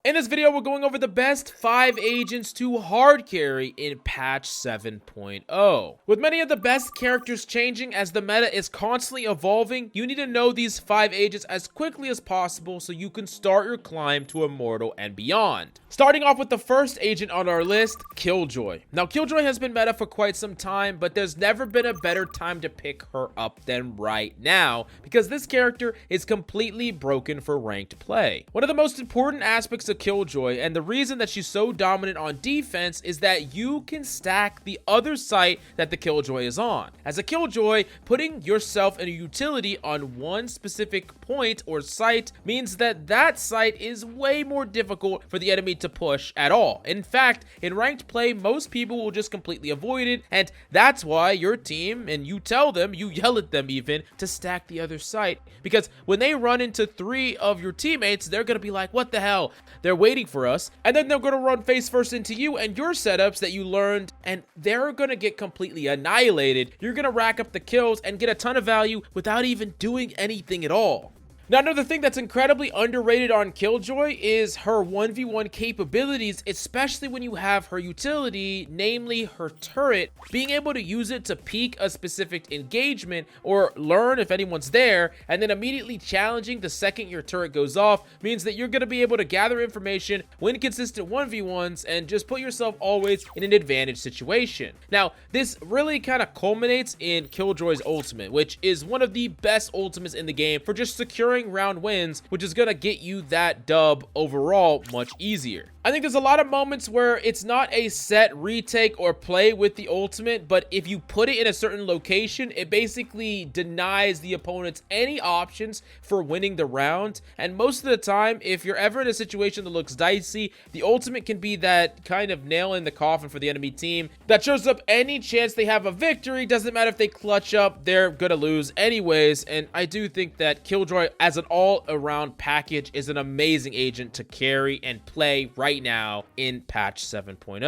In this video, we're going over the best 5 agents to hard carry in patch 7.0. With many of the best characters changing as the meta is constantly evolving, you need to know these 5 agents as quickly as possible so you can start your climb to Immortal and beyond. Starting off with the first agent on our list, Killjoy. Now, Killjoy has been meta for quite some time, but there's never been a better time to pick her up than right now, because this character is completely broken for ranked play. One of the most important aspects of Killjoy, and the reason that she's so dominant on defense, is that you can stack the other site that the Killjoy is on. As a Killjoy, putting yourself in a utility on one specific point or site means that that site is way more difficult for the enemy to push at all. In fact, in ranked play, most people will just completely avoid it, and that's why your team, and you tell them, you yell at them even, to stack the other site, because when they run into 3 of your teammates, they're gonna be like, what the hell? They're waiting for us, and then they're gonna run face first into you and your setups that you learned, and they're gonna get completely annihilated. You're gonna rack up the kills and get a ton of value without even doing anything at all. Now, another thing that's incredibly underrated on Killjoy is her 1v1 capabilities, especially when you have her utility, namely her turret. Being able to use it to peek a specific engagement or learn if anyone's there, and then immediately challenging the second your turret goes off means that you're going to be able to gather information, win consistent 1v1s, and just put yourself always in an advantage situation. Now, this really kind of culminates in Killjoy's ultimate, which is one of the best ultimates in the game for just securing round wins, which is gonna get you that dub overall much easier. I think there's a lot of moments where it's not a set retake or play with the ultimate, but if you put it in a certain location, it basically denies the opponents any options for winning the round. And most of the time, if you're ever in a situation that looks dicey, the ultimate can be that kind of nail in the coffin for the enemy team that shows up any chance they have a victory. Doesn't matter if they clutch up, they're gonna lose anyways. And I do think that Killjoy as an all-around package is an amazing agent to carry and play right now in patch 7.0.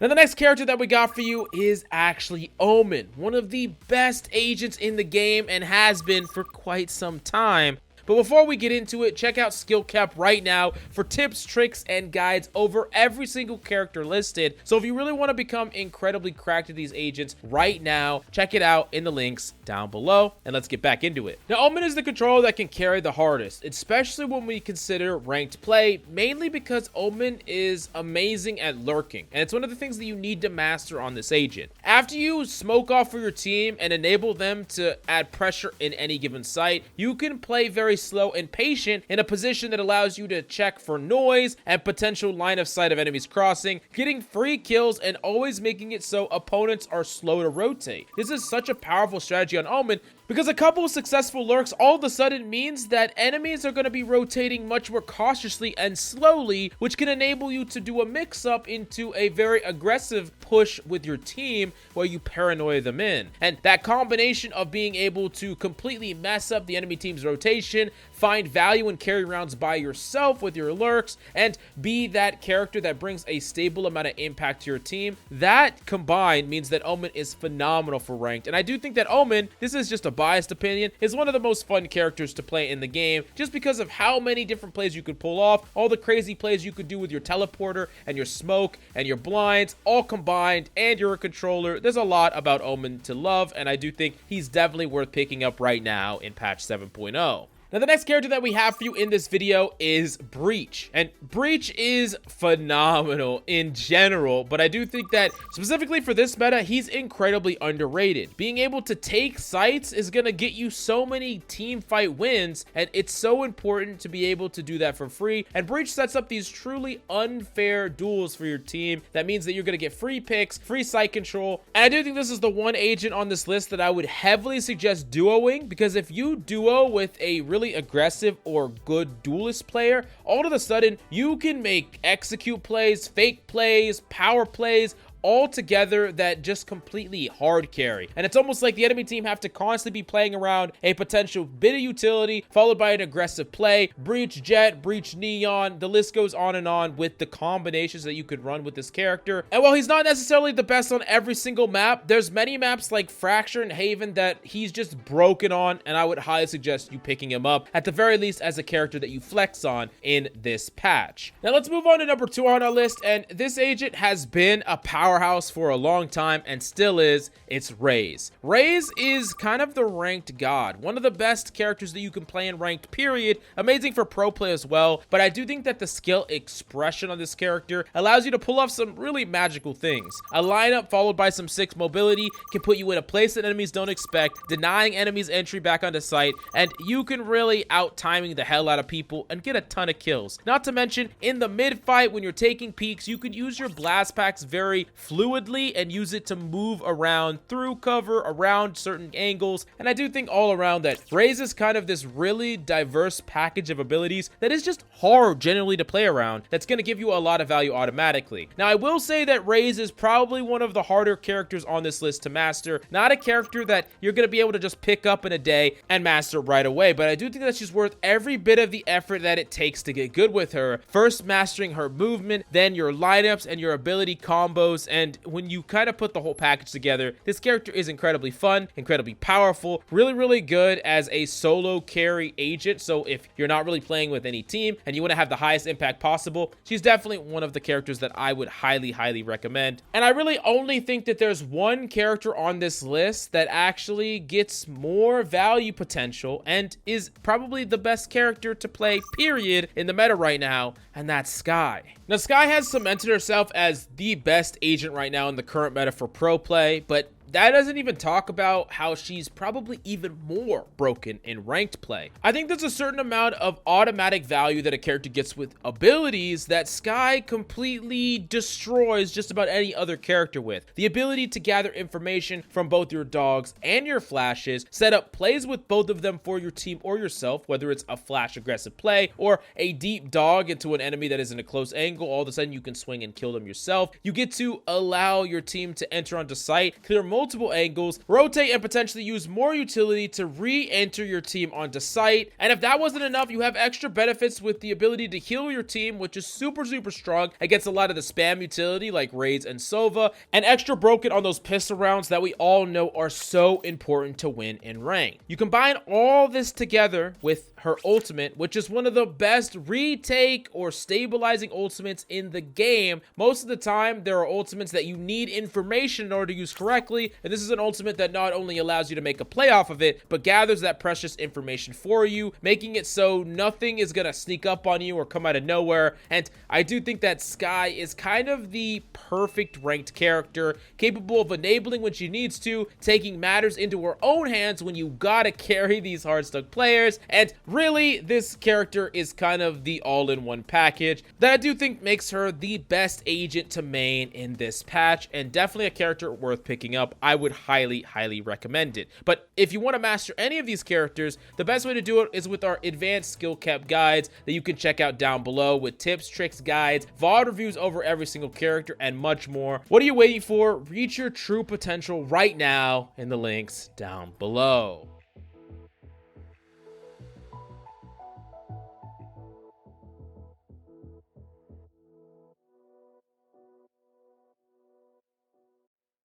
Now, the next character that we got for you is actually Omen, one of the best agents in the game and has been for quite some time. But before we get into it, check out SkillCapped right now for tips, tricks, and guides over every single character listed. So if you really want to become incredibly cracked at these agents right now, check it out in the links down below, and let's get back into it. Now, Omen is the controller that can carry the hardest, especially when we consider ranked play, mainly because Omen is amazing at lurking, and it's one of the things that you need to master on this agent. After you smoke off for your team and enable them to add pressure in any given site, you can play very slow and patient in a position that allows you to check for noise and potential line of sight of enemies crossing, getting free kills and always making it so opponents are slow to rotate. This is such a powerful strategy on Omen, because a couple of successful lurks all of a sudden means that enemies are going to be rotating much more cautiously and slowly, which can enable you to do a mix-up into a very aggressive push with your team where you paranoia them in. And that combination of being able to completely mess up the enemy team's rotation, find value and carry rounds by yourself with your lurks, and be that character that brings a stable amount of impact to your team, that combined means that Omen is phenomenal for ranked. And I do think that Omen, this is just a biased opinion, is one of the most fun characters to play in the game, just because of how many different plays you could pull off, all the crazy plays you could do with your teleporter and your smoke and your blinds all combined, and you're a controller. There's a lot about Omen to love, and I do think he's definitely worth picking up right now in patch 7.0. Now, the next character that we have for you in this video is Breach. And Breach is phenomenal in general, but I do think that specifically for this meta, he's incredibly underrated. Being able to take sites is going to get you so many team fight wins, and it's so important to be able to do that for free. And Breach sets up these truly unfair duels for your team. That means that you're going to get free picks, free site control. And I do think this is the one agent on this list that I would heavily suggest duoing, because if you duo with a really aggressive or good duelist player, all of a sudden you can make execute plays, fake plays, power plays, all together that just completely hard carry. And it's almost like the enemy team have to constantly be playing around a potential bit of utility, followed by an aggressive play, breach Jett, breach Neon. The list goes on and on with the combinations that you could run with this character. And while he's not necessarily the best on every single map, there's many maps like Fracture and Haven that he's just broken on, and I would highly suggest you picking him up, at the very least as a character that you flex on in this patch. Now let's move on to number 2 on our list, and this agent has been a powerhouse for a long time and still is. It's Raze. Raze is kind of the ranked god, one of the best characters that you can play in ranked, period. Amazing for pro play as well, but I do think that the skill expression on this character allows you to pull off some really magical things. A lineup followed by some 6 mobility can put you in a place that enemies don't expect, denying enemies entry back onto site, and you can really out-timing the hell out of people and get a ton of kills. Not to mention, in the mid-fight when you're taking peeks, you can use your blast packs very fluidly and use it to move around through cover, around certain angles, and I do think all around that Raze is kind of this really diverse package of abilities that is just hard generally to play around, that's going to give you a lot of value automatically. Now, I will say that Raze is probably one of the harder characters on this list to master, not a character that you're going to be able to just pick up in a day and master right away, but I do think that she's worth every bit of the effort that it takes to get good with her. First, mastering her movement, then your lineups and your ability combos, and when you kind of put the whole package together, this character is incredibly fun, incredibly powerful, really good as a solo carry agent. So if you're not really playing with any team and you want to have the highest impact possible, she's definitely one of the characters that I would highly recommend. And I really only think that there's one character on this list that actually gets more value potential and is probably the best character to play, period, in the meta right now, and that's Skye. Now, Skye has cemented herself as the best agent right now in the current meta for pro play, but that doesn't even talk about how she's probably even more broken in ranked play. I think there's a certain amount of automatic value that a character gets with abilities that Skye completely destroys just about any other character with. The ability to gather information from both your dogs and your flashes, set up plays with both of them for your team or yourself, whether it's a flash aggressive play or a deep dog into an enemy that is in a close angle. All of a sudden you can swing and kill them yourself. You get to allow your team to enter onto site, clear multiple angles, rotate, and potentially use more utility to re-enter your team onto site. And if that wasn't enough, you have extra benefits with the ability to heal your team, which is super strong against a lot of the spam utility like Raids and Sova, and extra broken on those pistol rounds that we all know are so important to win in rank. You combine all this together with her ultimate, which is one of the best retake or stabilizing ultimates in the game. Most of the time, there are ultimates that you need information in order to use correctly, and this is an ultimate that not only allows you to make a play off of it, but gathers that precious information for you, making it so nothing is gonna sneak up on you or come out of nowhere. And I do think that Skye is kind of the perfect ranked character, capable of enabling when she needs to, taking matters into her own hands when you gotta carry these hard stuck players, and really, this character is kind of the all-in-one package that I do think makes her the best agent to main in this patch, and definitely a character worth picking up. I would highly recommend it. But if you want to master any of these characters, the best way to do it is with our advanced skill kept guides that you can check out down below, with tips, tricks, guides, VOD reviews over every single character, and much more. What are you waiting for? Reach your true potential right now in the links down below.